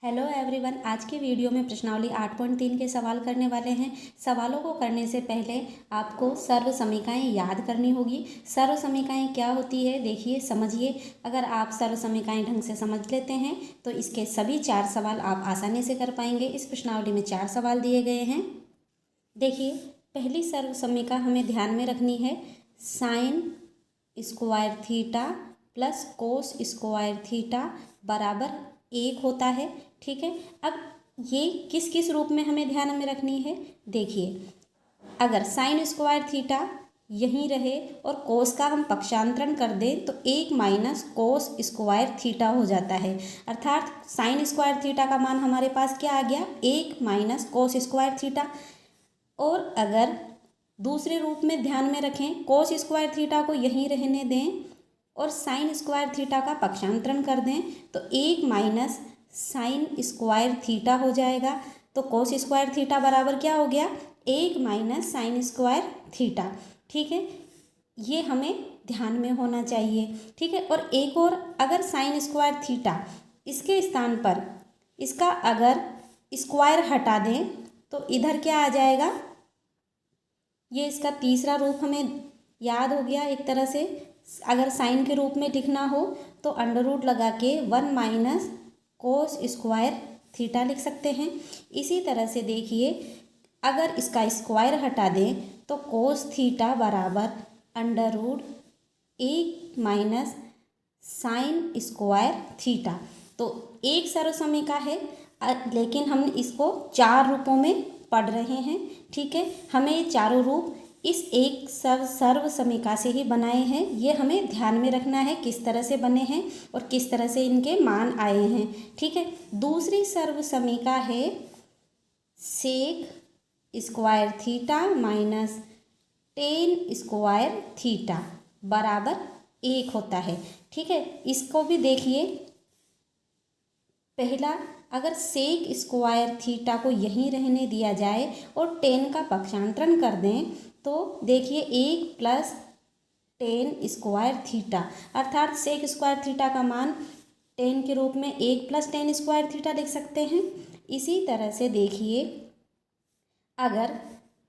Hello everyone. आज की video में प्रश्नावली 8.3 के सवाल करने वाले हैं। सवालों को करने से पहले आपको सर्व समीकरणें याद करनी होगी। सर्व समीकरणें क्या होती है देखिए, समझिए। अगर आप सर्व समीकरणें ढंग से समझ लेते हैं तो इसके सभी 4 सवाल आप आसानी से कर पाएंगे। इस प्रश्नावली में 4 सवाल दिए गए हैं। देखिए, पहली सर्व समीकरण हमें ध्यान में रखनी है। Sign square theta plus cos square theta बराबर 1 होता है। ठीक है, अब ये किस किस रूप में हमें ध्यान में रखनी है देखिए। अगर साइन स्क्वायर थीटा यहीं रहे और कोस का हम पक्षांतरण कर दें तो 1 माइनस कोस स्क्वायर थीटा हो जाता है। अर्थात साइन स्क्वायर थीटा का मान हमारे पास क्या आ गया, 1 माइनस कोस स्क्वायर थीटा। और अगर दूसरे रूप में ध्यान में रखें, कोस स्क्वायर थीटा को यहीं रहने दें और साइन स्क्वायर थीटा का पक्षांतरण कर दें तो 1 माइनस साइन स्क्वायर थीटा हो जाएगा। तो कोस स्क्वायर थीटा बराबर क्या हो गया, 1 माइनस साइन स्क्वायर थीटा। ठीक है, ये हमें ध्यान में होना चाहिए। ठीक है, और एक और, अगर साइन स्क्वायर थीटा इसके स्थान पर इसका अगर स्क्वायर हटा दें तो इधर क्या आ जाएगा, ये इसका तीसरा रूप हमें याद हो गया एक तरह से। अगर साइन के रूप में लिखना हो तो अंडर रूट लगा के 1 माइनस कोस स्क्वायर थीटा लिख सकते हैं। इसी तरह से देखिए, अगर इसका स्क्वायर हटा दें तो कोस थीटा बराबर under root 1 minus sine square theta. तो एक सर्व समीकरण है, लेकिन हम इसको 4 रूपों में पढ़ रहे हैं। ठीक है, हमें ये चारों रूप इस एक सर्व समीकरण से ही बनाए हैं। ये हमें ध्यान में रखना है किस तरह से बने हैं और किस तरह से इनके मान आए हैं। ठीक है, दूसरी सर्व समीकरण है sec square theta minus tan square theta बराबर 1 होता है। ठीक है, इसको भी देखिए। पहला, अगर सेक स्क्वायर थीटा को यहीं रहने दिया जाए और टेन का पक्षांतरण कर दें तो देखिए 1 प्लस टेन स्क्वायर थीटा, अर्थात सेक स्क्वायर थीटा का मान टेन के रूप में 1 प्लस टेन स्क्वायर थीटा लिख सकते हैं। इसी तरह से देखिए, अगर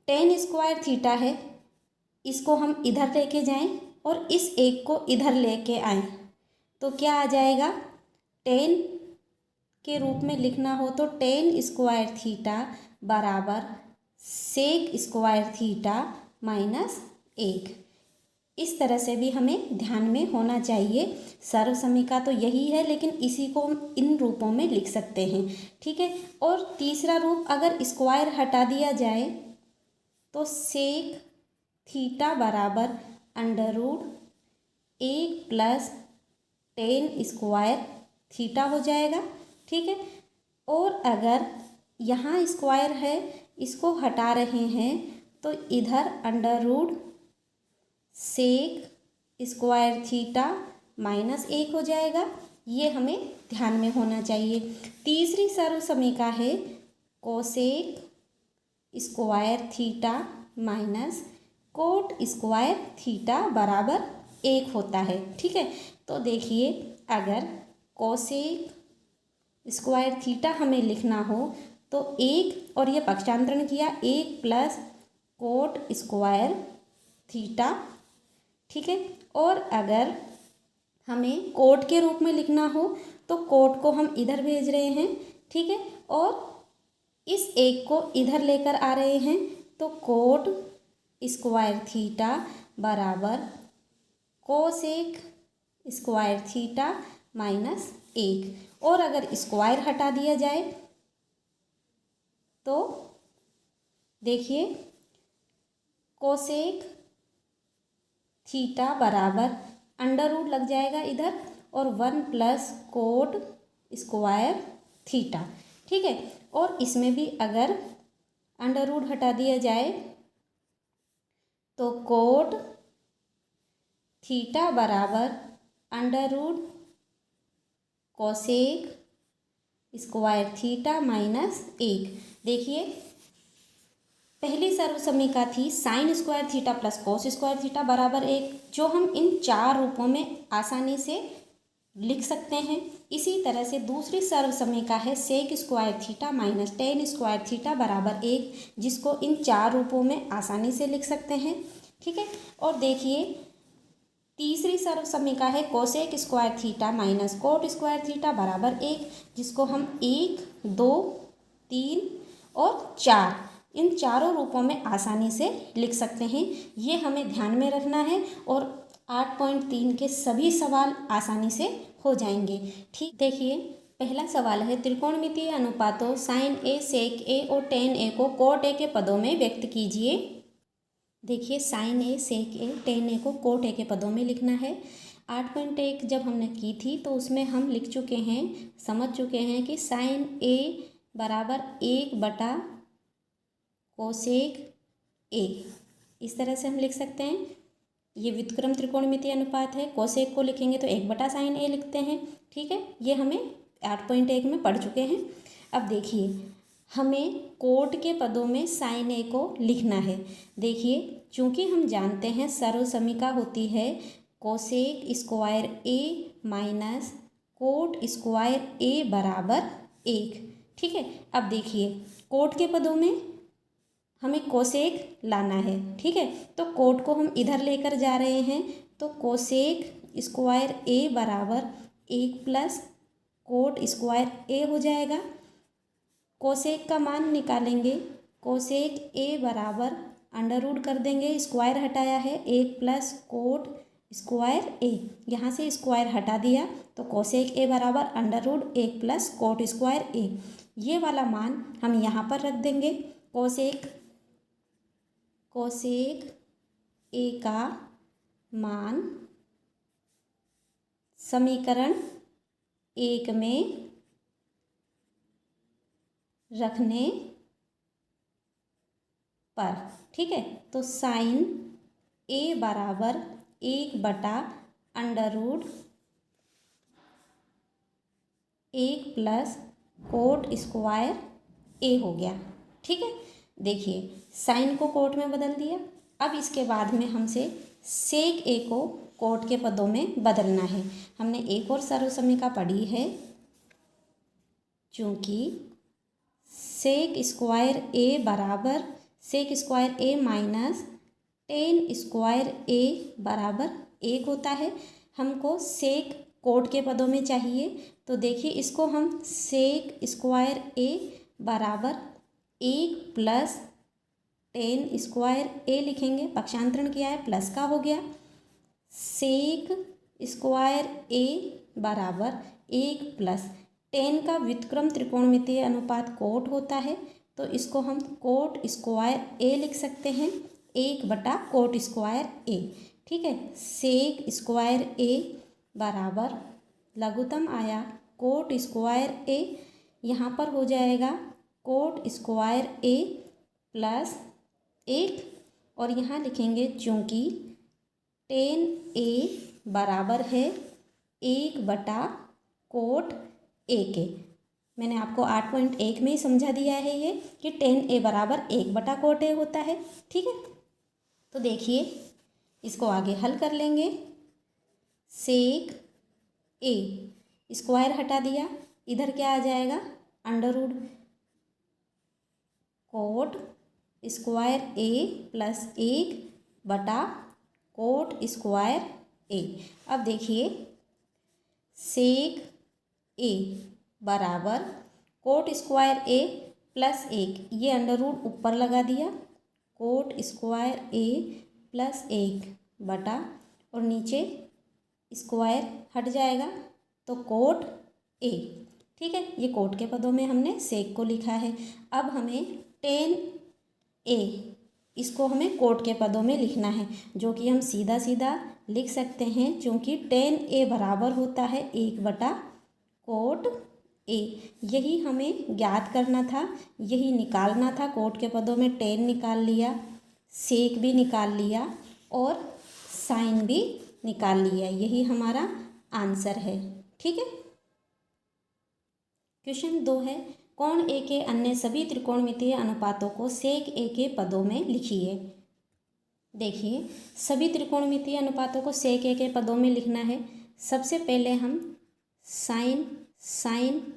टेन स्क्वायर थीटा है, इसको हम इधर लेके जाएं और इस एक को इधर लेके आएं तो क्या आ जाएगा, टेन के रूप में लिखना हो तो टेन स्क्वायर थीटा बराबर सेक स्क्वायर थीटा माइनस 1। इस तरह से भी हमें ध्यान में होना चाहिए। सर्व समीकरण तो यही है, लेकिन इसी को हम इन रूपों में लिख सकते हैं। ठीक है, और तीसरा रूप, अगर स्क्वायर हटा दिया जाए तो सेक थीटा बराबर under root 1 plus tan square theta हो जाएगा। ठीक है, और अगर यहाँ स्क्वायर है, इसको हटा रहे हैं तो इधर under root sec square theta minus 1 हो जाएगा। ये हमें ध्यान में होना चाहिए। तीसरी सर्व समीकरण है cosec square theta minus cot square theta बराबर 1 होता है। ठीक है, तो देखिए, अगर कोसेक स्क्वायर थीटा हमें लिखना हो तो 1 और ये पक्षांतरण किया 1 प्लस कोट स्क्वायर थीटा। ठीक है, और अगर हमें कोट के रूप में लिखना हो तो कोट को हम इधर भेज रहे हैं। ठीक है, और इस एक को इधर लेकर आ रहे हैं तो कोट स्क्वायर थीटा बराबर कोसेक स्क्वायर थीटा माइनस 1। और अगर स्क्वायर हटा दिया जाए तो देखिए, कोसेक थीटा बराबर अंडर रूट लग जाएगा इधर और 1 प्लस कोट स्क्वायर थीटा। ठीक है, और इसमें भी अगर अंडर रूट हटा दिया जाए तो कोट थीटा बराबर under root cosec square theta minus 1। देखिए, पहली सर्व समीकरण थी sine square theta plus cos square theta बराबर 1, जो हम इन 4 रूपों में आसानी से लिख सकते हैं। इसी तरह से दूसरी सर्व समीका है sec square theta minus tan square theta बराबर 1, जिसको इन 4 रूपों में आसानी से लिख सकते हैं। ठीक है, और देखिए तीसरी सर्व समीका है cosec square theta minus cot square theta बराबर 1, जिसको हम 1, 2, 3 और 4 इन चारों रूपों में आसानी से लिख सकते हैं। ये हमें ध्यान में रखना है और 8.3 के सभी सवाल आसानी से हो जाएंगे। ठीक, देखिए पहला सवाल है त्रिकोणमितीय अनुपातों साइन ए सेक ए और टेन ए को कोट ए के पदों में व्यक्त कीजिए। देखिए साइन ए सेक ए टेन ए को कोट ए के पदों में लिखना है। 8.1 जब हमने की थी तो उसमें हम लिख चुके हैं, समझ चुके हैं कि साइन ए बराबर 1 बटा कोसेक ए, इस तरह से हम लिख सकते हैं। ये व्युत्क्रम त्रिकोणमितीय अनुपात है। कोसेक को लिखेंगे तो 1 बटा साइन ए लिखते हैं। ठीक है, ये हमें 8.1 में पढ़ चुके हैं। अब देखिए हमें कोट के पदों में साइन ए को लिखना है। देखिए चूंकि हम जानते हैं सर्व समीका होती है कोसेक स्क्वायर ए माइनस कोट स्क्वायर ए बराबर 1। ठीक है, अब देखिए कोट के पदों में हमें कोसेक लाना है। ठीक है, तो कोट को हम इधर लेकर जा रहे हैं, तो कोसेक स्क्वायर ए बराबर 1 प्लस कोट स्क्वायर ए हो जाएगा। कोसेक का मान निकालेंगे, कोसेक ए बराबर अंडर रूट कर देंगे, स्क्वायर हटाया है, 1 प्लस कोट स्क्वायर ए, यहाँ से स्क्वायर हटा दिया तो कोसेक ए बराबर under root 1 plus cot square A. ये वाला मान हम यहाँ पर रख देंगे। कोसेक ए का मान समीकरण 1 में रखने पर, ठीक है, तो साइन ए बराबर 1 बटा under root 1 plus cot square A हो गया। ठीक है, देखिए साइन को कोट में बदल दिया। अब इसके बाद में हमसे सेक ए को कोट के पदों में बदलना है। हमने एक और सर्व समीका पढ़ी है, चूँकि सेक स्क्वायर ए बराबर सेक स्क्वायर ए माइनस टेन स्क्वायर ए बराबर 1 होता है। हमको सेक कोट के पदों में चाहिए, तो देखिए इसको हम सेक स्क्वायर ए बराबर 1 प्लस टेन स्क्वायर ए लिखेंगे। पक्षांतरण किया है, प्लस का हो गया। सेक स्क्वायर ए बराबर 1 प्लस टेन का व्युत्क्रम त्रिकोणमितीय अनुपात कोट होता है, तो इसको हम कोट स्क्वायर ए लिख सकते हैं, 1 बटा कोट स्क्वायर ए। ठीक है, सेक स्क्वायर ए बराबर लघुत्तम आया कोट स्क्वायर ए, यहाँ पर हो जाएगा कोट स्क्वायर ए प्लस 1, और यहाँ लिखेंगे चूँकि टेन ए बराबर है 1 बटा कोट ए के। मैंने आपको 8.1 में ही समझा दिया है ये कि टेन ए बराबर 1 बटा कोट ए होता है। ठीक है, तो देखिए इसको आगे हल कर लेंगे। सेक ए स्क्वायर हटा दिया, इधर क्या आ जाएगा अंडर रूट कोट स्क्वायर ए प्लस 1 बटा कोट स्क्वायर ए। अब देखिए सेक ए बराबर कोट स्क्वायर ए प्लस 1, ये अंडर रूट ऊपर लगा दिया, कोट स्क्वायर ए प्लस 1 बटा, और नीचे स्क्वायर हट जाएगा तो कोट ए। ठीक है, ये कोट के पदों में हमने सेक को लिखा है। अब हमें टेन ए, इसको हमें कोट के पदों में लिखना है, जो कि हम सीधा सीधा लिख सकते हैं, क्योंकि टेन ए बराबर होता है 1 बटा कोट ए। यही हमें ज्ञात करना था, यही निकालना था। कोट के पदों में टेन निकाल लिया, सेक भी निकाल लिया और साइन भी निकाल लिया, यही हमारा आंसर है। ठीक है, क्वेश्चन 2 है कोण ए के अन्य सभी त्रिकोणमितीय अनुपातों को सेक ए के पदों में लिखिए। देखिए सभी त्रिकोणमितीय अनुपातों को सेक ए के पदों में लिखना है। सबसे पहले हम साइन साइन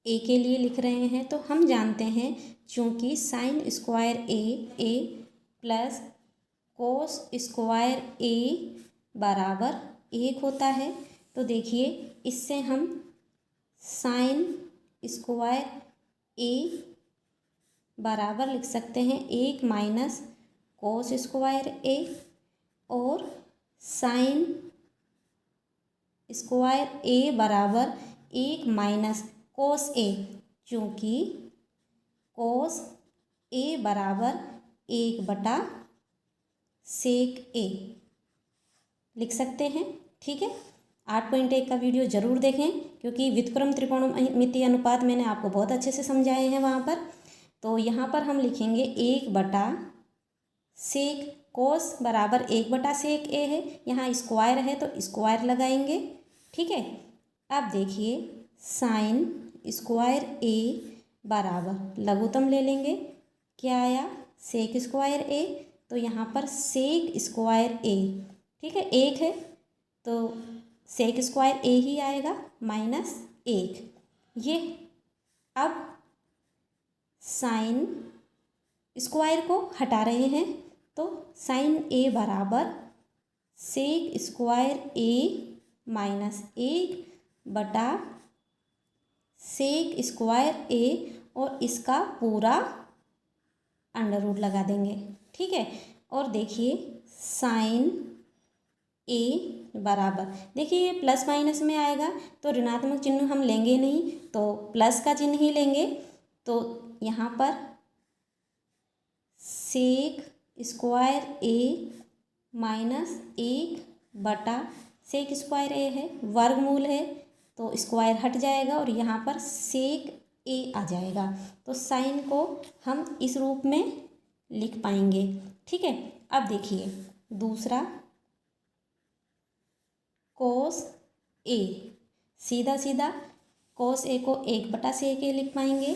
ए के लिए लिख रहे हैं, तो हम जानते हैं चूँकि साइन स्क्वायर ए प्लस कोस स्क्वायर ए बराबर 1 होता है। तो देखिए इससे हम साइन स्क्वायर ए बराबर लिख सकते हैं 1 माइनस कोस स्क्वायर ए, और साइन स्क्वायर ए बराबर 1 माइनस कोस ए, चूँकि कोस ए बराबर 1/sec ए लिख सकते हैं। ठीक है, 8.1 का वीडियो ज़रूर देखें, क्योंकि व्युत्क्रम त्रिकोणमितीय अनुपात मैंने आपको बहुत अच्छे से समझाए हैं वहाँ पर। तो यहाँ पर हम लिखेंगे 1/sec कोस बराबर 1/sec ए है, यहाँ स्क्वायर है तो स्क्वायर लगाएंगे। ठीक है, अब देखिए साइन स्क्वायर ए बराबर लघुत्तम ले लेंगे, क्या आया सेक स्क्वायर ए, तो यहाँ पर सेक स्क्वायर ए, ठीक है 1 है तो सेक स्क्वायर ए ही आएगा माइनस 1। ये अब साइन स्क्वायर को हटा रहे हैं, तो साइन ए बराबर sec square A minus 1/सेक square A, और इसका पूरा अंडर रूट लगा देंगे। ठीक है, और देखिए साइन ए बराबर, देखिए ये प्लस माइनस में आएगा तो ऋणात्मक चिन्ह हम लेंगे नहीं, तो प्लस का चिन्ह ही लेंगे। तो यहाँ पर सेक स्क्वायर ए माइनस 1/सेक स्क्वायर ए है, वर्गमूल है तो स्क्वायर हट जाएगा और यहाँ पर सेक ए आ जाएगा, तो साइन को हम इस रूप में लिख पाएंगे। ठीक है, अब देखिए दूसरा कोस ए, सीधा सीधा कोस ए को 1/sec ए लिख पाएंगे,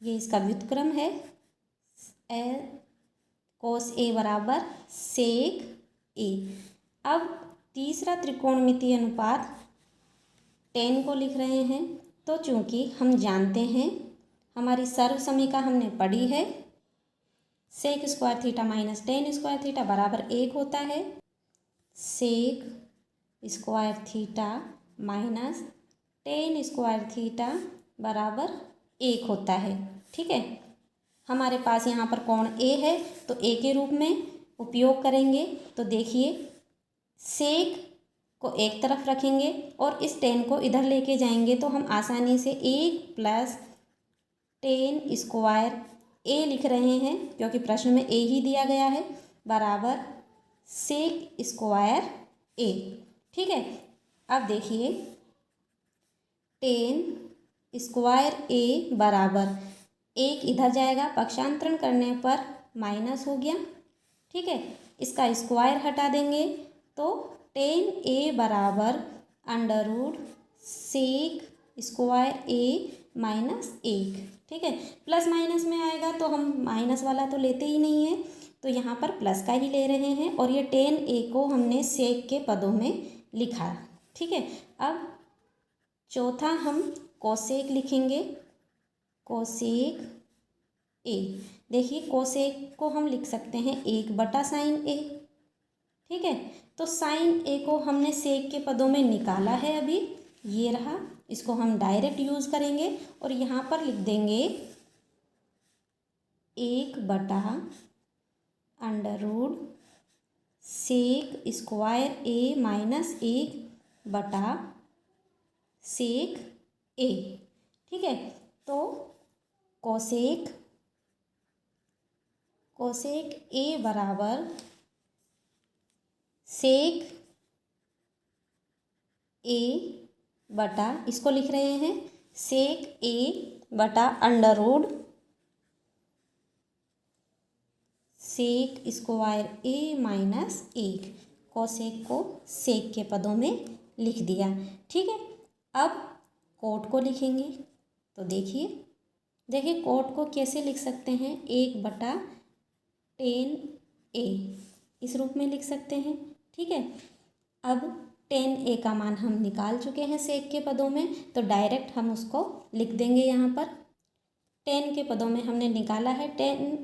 ये इसका व्युत्क्रम है। कोस ए बराबर सेक ए। अब तीसरा त्रिकोणमितीय अनुपात tan को लिख रहे हैं, तो चूँकि हम जानते हैं हमारी सर्व समीका हमने पढ़ी है, sec square theta minus tan square theta बराबर 1 होता है, sec square theta minus tan square theta बराबर 1 होता है। ठीक है, हमारे पास यहाँ पर कोण ए है तो ए के रूप में उपयोग करेंगे। तो देखिए सेक को एक तरफ रखेंगे और इस टेन को इधर लेके जाएंगे, तो हम आसानी से 1 + टेन स्क्वायर ए लिख रहे हैं, क्योंकि प्रश्न में ए ही दिया गया है, बराबर सेक स्क्वायर ए। ठीक है, अब देखिए टेन स्क्वायर ए बराबर 1 इधर जाएगा, पक्षांतरण करने पर माइनस हो गया। ठीक है, इसका स्क्वायर हटा देंगे तो टेन ए बराबर √ सेक स्क्वायर ए माइनस 1। ठीक है, प्लस माइनस में आएगा तो हम माइनस वाला तो लेते ही नहीं है, तो यहाँ पर प्लस का ही ले रहे हैं, और ये टेन ए को हमने सेक के पदों में लिखा। ठीक है, अब चौथा हम कोसेक लिखेंगे, कोसेक ए। देखिए कोसेक को हम लिख सकते हैं 1/sin ए। ठीक है, तो साइन ए को हमने सेक के पदों में निकाला है अभी, ये रहा, इसको हम डायरेक्ट यूज़ करेंगे और यहाँ पर लिख देंगे 1/√ सेक स्क्वायर ए माइनस 1/सेक ए। ठीक है, तो कोसेक ए बराबर सेक ए बटा, इसको लिख रहे हैं सेक ए बटा √ सेक स्क्वायर ए माइनस 1। कोसेक को सेक के पदों में लिख दिया। ठीक है, अब कोट को लिखेंगे, तो देखिए कोट को कैसे लिख सकते हैं, 1/10 ए इस रूप में लिख सकते हैं। ठीक है, अब tan a का मान हम निकाल चुके हैं सेक के पदों में, तो डायरेक्ट हम उसको लिख देंगे यहाँ पर। tan के पदों में हमने निकाला है tan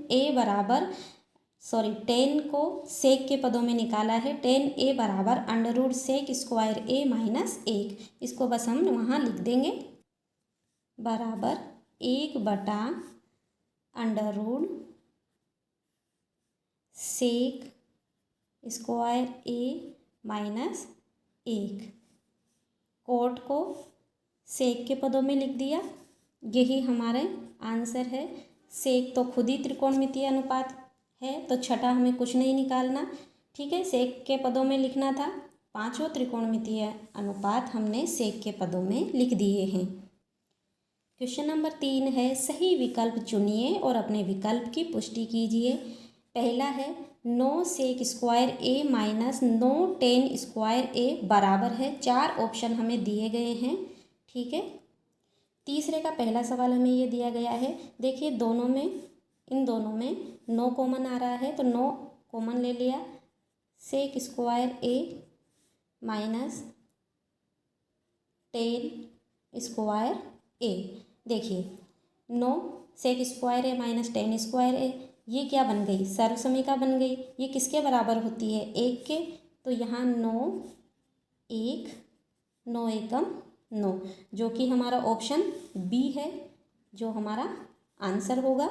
को सेक के पदों में निकाला है। tan a बराबर under root sec square a minus 1, इसको बस हम वहाँ लिख देंगे बराबर 1/√, sec square a minus 1। Cot को सेक के पदों में लिख दिया, यही हमारे आंसर है। सेक तो खुद ही त्रिकोणमितीय अनुपात है, तो छठा हमें कुछ नहीं निकालना, ठीक है। सेक के पदों में लिखना था, पांचों त्रिकोणमितीय अनुपात हमने सेक के पदों में लिख दिए हैं। क्वेश्चन नंबर 3 है, सही विकल्प चुनिए और अपने विकल्प की पुष्टि कीजिए। पहला है 9 sec square a minus 9 tan square a बराबर है। 4 ऑप्शन हमें दिए गए हैं, ठीक है। तीसरे का पहला सवाल हमें ये दिया गया है, देखिए इन दोनों में 9 कॉमन आ रहा है, तो 9 कॉमन ले लिया। Sec square a minus tan square a, देखिए 9 sec square a minus tan square a, ये क्या बन गई, सर्वसमीका बन गई। ये किसके बराबर होती है, 1 के, तो यहाँ 9 1 9 एकम 9, जो कि हमारा ऑप्शन बी है, जो हमारा आंसर होगा।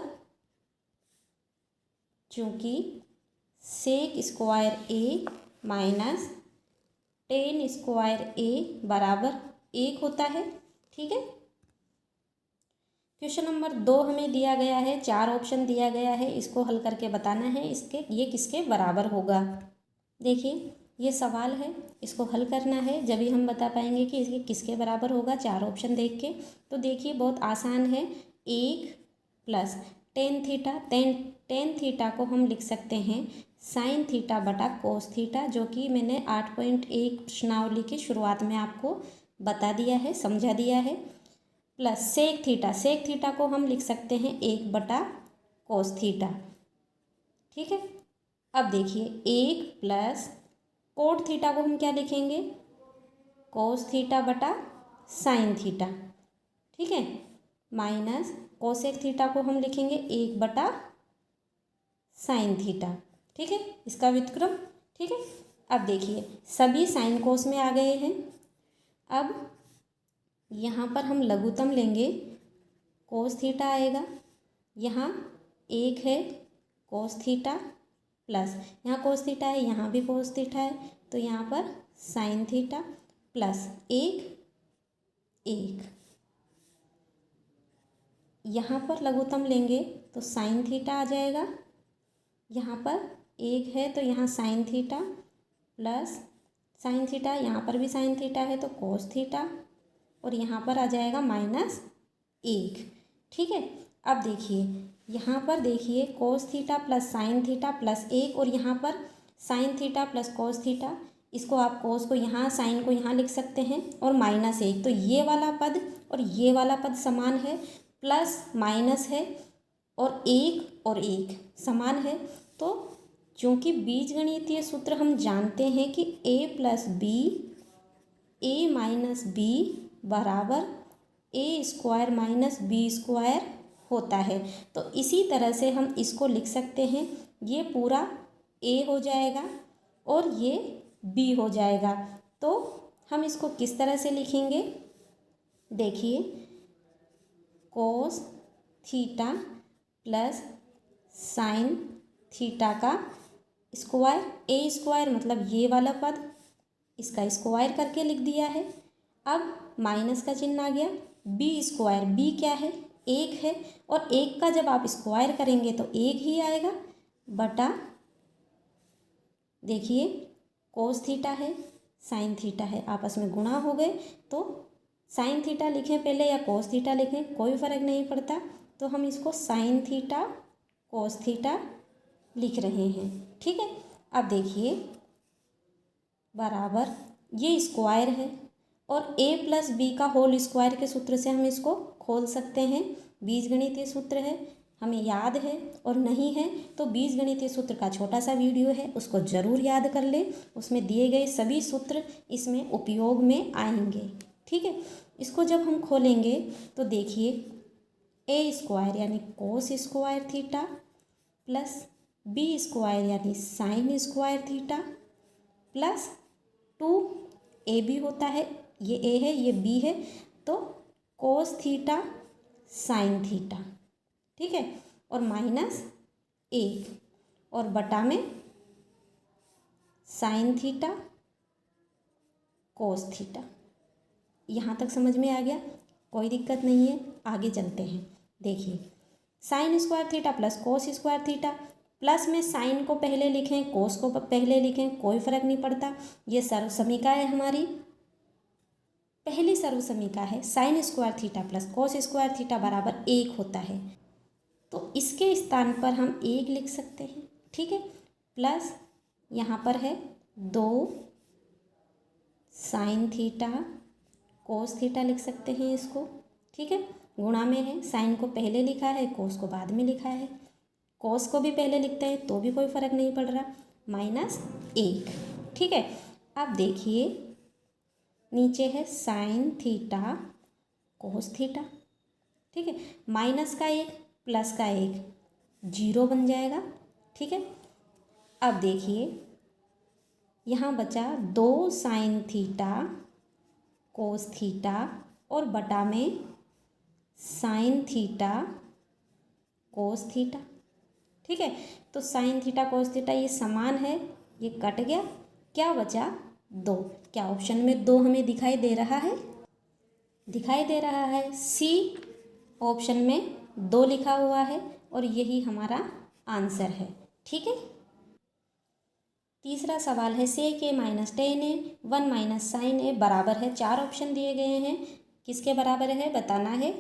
चूँकि sec square a minus tan square a बराबर 1 होता है, ठीक है। क्वेश्चन नंबर 2 हमें दिया गया है, 4 ऑप्शन दिया गया है, इसको हल करके बताना है ये किसके बराबर होगा। देखिए ये सवाल है, इसको हल करना है, जब ही हम बता पाएंगे कि इसके किसके बराबर होगा 4 ऑप्शन देख के। तो देखिए बहुत आसान है, 1 plus tan theta, tan theta को हम लिख सकते हैं sin थीटा बटा cos थीटा, जो कि मैंने 8.1 प्रश्नावली की शुरुआत में आपको बता दिया है, समझा दिया है। प्लस सेक थीटा को हम लिख सकते हैं 1/cos थीटा, ठीक है। अब देखिए 1 प्लस कोट थीटा को हम क्या लिखेंगे, cos थीटा बटा sin थीटा, ठीक है। माइनस कोसेक थीटा को हम लिखेंगे 1/sin थीटा, ठीक है, इसका व्युत्क्रम, ठीक है। अब देखिए सभी साइन कोस में आ गए हैं। अब यहाँ पर हम लघुत्तम लेंगे, कोस थीटा आएगा, यहाँ 1 है कोस थीटा, प्लस यहाँ कोस थीटा है, यहाँ भी कोस थीटा है, तो यहाँ पर साइन थीटा प्लस 1 यहाँ पर लघुत्तम लेंगे तो साइन थीटा आ जाएगा, यहाँ पर 1 है तो यहाँ sine theta plus sine theta, यहाँ पर भी साइन थीटा है तो कोस थीटा, और यहाँ पर आ जाएगा -1, ठीक है। अब देखिए यहाँ पर देखिए cos theta plus sine theta plus 1, और यहाँ पर sine theta plus cos theta, इसको आप कोस को यहाँ साइन को यहाँ लिख सकते हैं, और -1, तो ये वाला पद और ये वाला पद समान है, प्लस माइनस है, और 1 समान है। तो चूँकि बीजगणितीय सूत्र हम जानते हैं कि a plus B a minus B बराबर a square minus B square होता है, तो इसी तरह से हम इसको लिख सकते हैं, ये पूरा a हो जाएगा और ये b हो जाएगा। तो हम इसको किस तरह से लिखेंगे, देखिए cos theta plus sine theta का स्क्वायर, a स्क्वायर मतलब ये वाला पद, इसका स्क्वायर करके लिख दिया है। अब माइनस का चिन्ह आ गया, b स्क्वायर, b क्या है 1 है, और 1 का जब आप स्क्वायर करेंगे तो 1 ही आएगा, बटा देखिए कोस थीटा है साइन थीटा है, आपस में गुणा हो गए, तो साइन थीटा लिखें पहले या कोस थीटा लिखें कोई फ़र्क नहीं पड़ता, तो हम इसको साइन थीटा कोस थीटा लिख रहे हैं, ठीक है। अब देखिए बराबर ये स्क्वायर है, और a प्लस बी का होल स्क्वायर के सूत्र से हम इसको खोल सकते हैं, बीजगणितीय सूत्र है, हमें याद है और नहीं है तो बीजगणितीय सूत्र का छोटा सा वीडियो है, उसको ज़रूर याद कर ले। उसमें दिए गए सभी सूत्र इसमें उपयोग में आएंगे। ठीक है, इसको जब हम खोलेंगे तो देखिए ए स्क्वायर यानी cos square theta plus B square यानी sine square theta plus 2 AB होता है, ये ए है ये बी है, तो कोस थीटा साइन थीटा। ठीक है, और माइनस 1 और बटा में साइन थीटा कोस थीटा। यहाँ तक समझ में आ गया? कोई दिक्कत नहीं है, आगे चलते हैं। देखिए sign square theta plus cos square theta, plus में साइन को पहले लिखें कोस को पहले लिखें, कोई फर्क नहीं पड़ता। ये सर्व समीका है, हमारी पहली सर्व समीका है। Sign square theta plus cos square theta बराबर 1 होता है, तो इसके स्थान पर हम 1 लिख सकते हैं। ठीक है, प्लस यहाँ पर है 2 साइन थीटा कोस थीटा लिख सकते हैं इसको। ठीक है, गुणा में है, साइन को पहले लिखा है कोस को बाद में लिखा है, कोस को भी पहले लिखते हैं तो भी कोई फर्क नहीं पड़ रहा, माइनस 1। ठीक है, अब देखिए नीचे है साइन थीटा कोस थीटा। ठीक है, माइनस का 1 प्लस का 1 0 बन जाएगा। ठीक है, अब देखिए यहाँ बचा 2 साइन थीटा कोस थीटा और बटा में साइन थीटा कोस थीटा। ठीक है, तो साइन थीटा कोस थीटा ये समान है, ये कट गया, क्या बचा 2। क्या ऑप्शन में 2 हमें दिखाई दे रहा है? दिखाई दे रहा है, सी ऑप्शन में 2 लिखा हुआ है और यही हमारा आंसर है। ठीक है, तीसरा सवाल है सेक ए माइनस टेन ए 1 माइनस साइन ए बराबर है। 4 ऑप्शन दिए गए हैं, किसके बराबर है बताना है।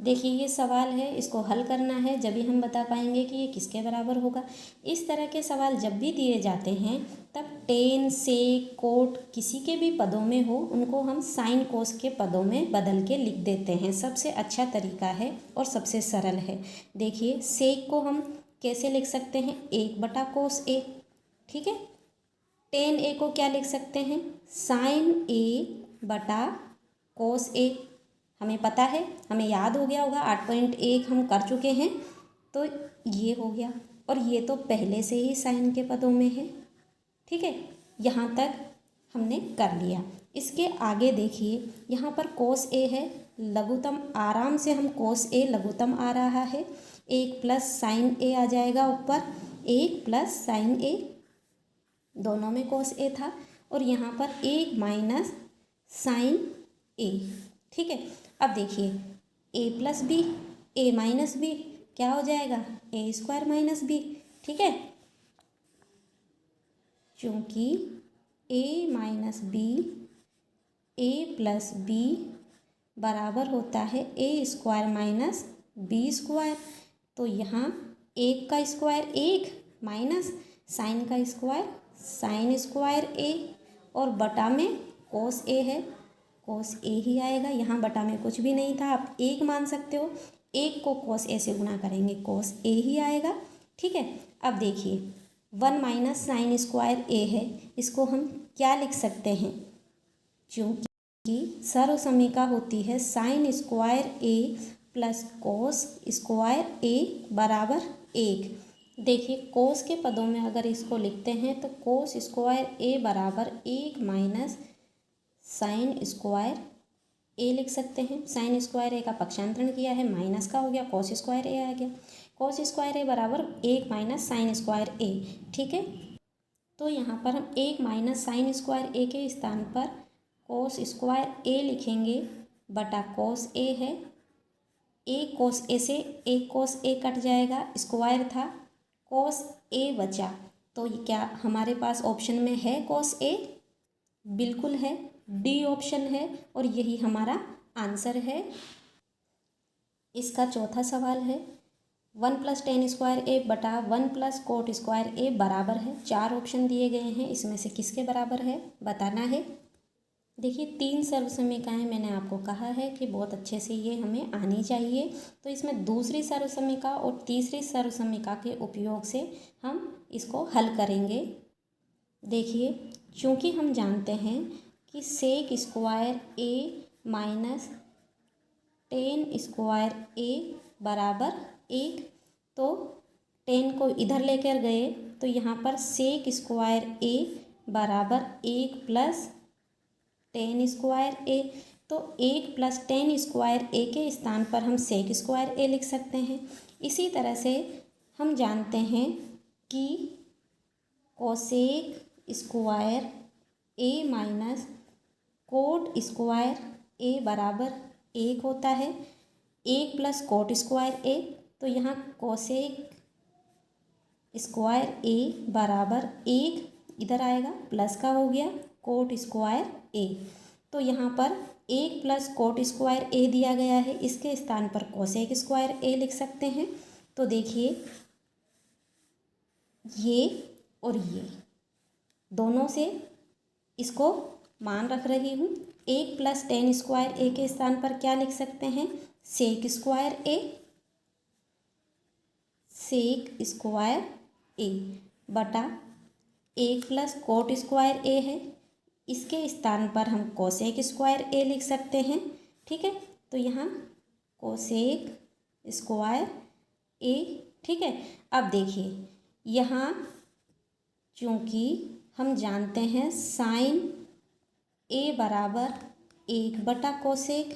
देखिए ये सवाल है, इसको हल करना है, जब भी हम बता पाएंगे कि ये किसके बराबर होगा। इस तरह के सवाल जब भी दिए जाते हैं तब टेन सेक कोट किसी के भी पदों में हो उनको हम साइन कोस के पदों में बदल के लिख देते हैं। सबसे अच्छा तरीका है और सबसे सरल है। देखिए सेक को हम कैसे लिख सकते हैं, 1/कोस ए। ठीक है, टेन ए को क्या लिख सकते हैं, साइन A/कोस ए। हमें पता है, हमें याद हो गया होगा, 8.1 हम कर चुके हैं, तो ये हो गया। और ये तो पहले से ही साइन के पदों में है। ठीक है, यहाँ तक हमने कर लिया। इसके आगे देखिए यहाँ पर कोस ए है, लघुत्तम आराम से हम कोस ए लघुत्तम आ रहा है, 1 प्लस साइन ए आ जाएगा ऊपर, 1 प्लस साइन ए, दोनों में कोस ए था, और यहाँ पर 1 माइनस साइन ए। ठीक है, अब देखिए a plus B A minus B क्या हो जाएगा, ए स्क्वायर माइनस बी। ठीक है, क्योंकि a minus B A plus B बराबर होता है A square minus B square. तो यहाँ 1 का स्क्वायर 1 माइनस साइन का स्क्वायर साइन स्क्वायर ए, और बटा में कोस ए है, कोस ए ही आएगा। यहाँ बटा में कुछ भी नहीं था, आप 1 मान सकते हो, 1 को कोस ए से गुणा करेंगे कोस ए ही आएगा। ठीक है, अब देखिए 1 माइनस साइन स्क्वायर ए है, इसको हम क्या लिख सकते हैं, क्योंकि सर्व समीका होती है साइन स्क्वायर ए प्लस कोस स्क्वायर ए बराबर 1। देखिए कोस के पदों में अगर इसको लिखते हैं तो कोस स्क्वायर ए बराबर 1 माइनस साइन स्क्वायर ए लिख सकते हैं। साइन स्क्वायर ए का पक्षांतरण किया है, माइनस का हो गया, कोस स्क्वायर ए आ गया। कोस स्क्वायर ए बराबर 1 माइनस साइन स्क्वायर ए। ठीक है, तो यहाँ पर हम 1 माइनस साइन स्क्वायर ए के स्थान पर कोस स्क्वायर ए लिखेंगे, बटा कोस ए है, 1 कोस ए से 1 कोस ए कट जाएगा, स्क्वायर था, कोस ए बचा, तो ये क्या हमारे पास ऑप्शन में है कोस ए, बिल्कुल है, डी ऑप्शन है, और यही हमारा आंसर है। इसका चौथा सवाल है 1 प्लस टेन स्क्वायर ए बटा 1 प्लस कोट स्क्वायर ए बराबर है। 4 ऑप्शन दिए गए हैं, इसमें से किसके बराबर है बताना है। देखिए 3 सर्व समीकरणाएँ मैंने आपको कहा है कि बहुत अच्छे से ये हमें आनी चाहिए। तो इसमें दूसरी सर्व समीकरण और तीसरी सर्व समीकरण के उपयोग से हम इसको हल करेंगे। देखिए, चूँकि हम जानते हैं कि सेक स्क्वायर ए माइनस टेन स्क्वायर ए बराबर 1, तो 10 को इधर लेकर गए तो यहाँ पर सेक स्क्वायर ए बराबर 1 प्लस 10 स्क्वायर ए। तो 1 प्लस 10 स्क्वायर ए के स्थान पर हम सेक स्क्वायर ए लिख सकते हैं। इसी तरह से हम जानते हैं कि कोसेक स्क्वायर ए माइनस कोट स्क्वायर ए बराबर 1 होता है। 1 प्लस कोट स्क्वायर ए, तो यहाँ कोसेक स्क्वायर ए बराबर 1 इधर आएगा, प्लस का हो गया कोट स्क्वायर ए। तो यहाँ पर 1 प्लस कोट स्क्वायर ए दिया गया है, इसके स्थान पर कोसेक स्क्वायर ए लिख सकते हैं। तो देखिए ये और ये दोनों से इसको मान रख रही हूँ। 1 प्लस 10 स्क्वायर ए के स्थान पर क्या लिख सकते हैं, सेक स्क्वायर ए, सेक स्क्वायर ए बटा 1 प्लस कोट स्क्वायर ए है, इसके स्थान पर हम कोसेक स्क्वायर ए लिख सकते हैं। ठीक है, तो यहाँ कोसेक स्क्वायर ए। ठीक है, अब देखिए यहाँ चूँकि हम जानते हैं साइन ए बराबर 1 बटा कोसेक,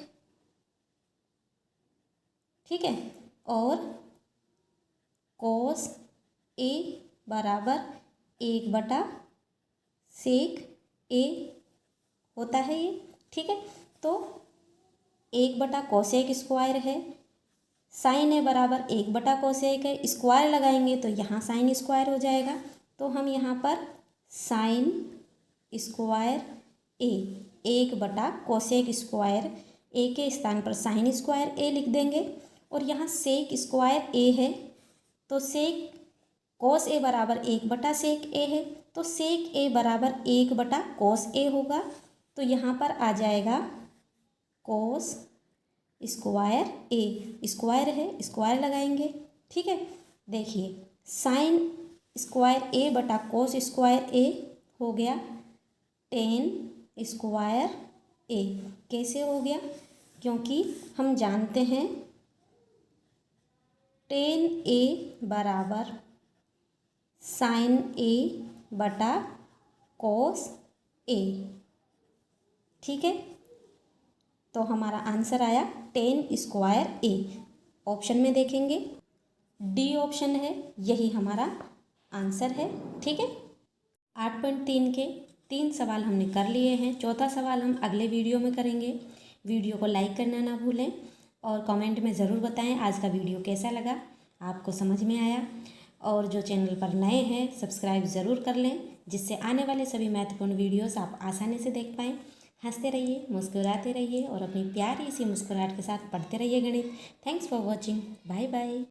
ठीक है, और कोस ए बराबर 1 बटा सेक ए होता है ये। ठीक है, तो 1 बटा कोसेक स्क्वायर है, साइन ए बराबर 1 बटा कोसेक है, स्क्वायर लगाएंगे तो यहाँ साइन स्क्वायर हो जाएगा। तो हम यहाँ पर साइन स्क्वायर ए 1 बटा कोसेक स्क्वायर ए के स्थान पर साइन स्क्वायर ए लिख देंगे। और यहाँ सेक स्क्वायर ए है, तो सेक कोस ए बराबर 1 बटा सेक ए है, तो सेक ए बराबर 1 बटा कोस ए होगा। तो यहाँ पर आ जाएगा कोस स्क्वायर ए, स्क्वायर है, स्क्वायर लगाएंगे। ठीक है, देखिए साइन स्क्वायर ए बटा कोस स्क्वायर ए हो गया 10 स्क्वायर ए। कैसे हो गया, क्योंकि हम जानते हैं 10 बराबर साइन ए बटा कोस ए। ठीक है, तो हमारा आंसर आया 10 स्क्वायर ए। ऑप्शन में देखेंगे डी ऑप्शन है, यही हमारा आंसर है। ठीक है, 8.3 के 3 सवाल हमने कर लिए हैं, चौथा सवाल हम अगले वीडियो में करेंगे। वीडियो को लाइक करना ना भूलें और कमेंट में ज़रूर बताएं आज का वीडियो कैसा लगा, आपको समझ में आया। और जो चैनल पर नए हैं सब्सक्राइब ज़रूर कर लें, जिससे आने वाले सभी महत्वपूर्ण वीडियोस आप आसानी से देख पाएँ। हंसते रहिए, मुस्कुराते रहिए और अपनी प्यारी सी मुस्कुराहट के साथ पढ़ते रहिए गणित। Thanks for watching, bye bye.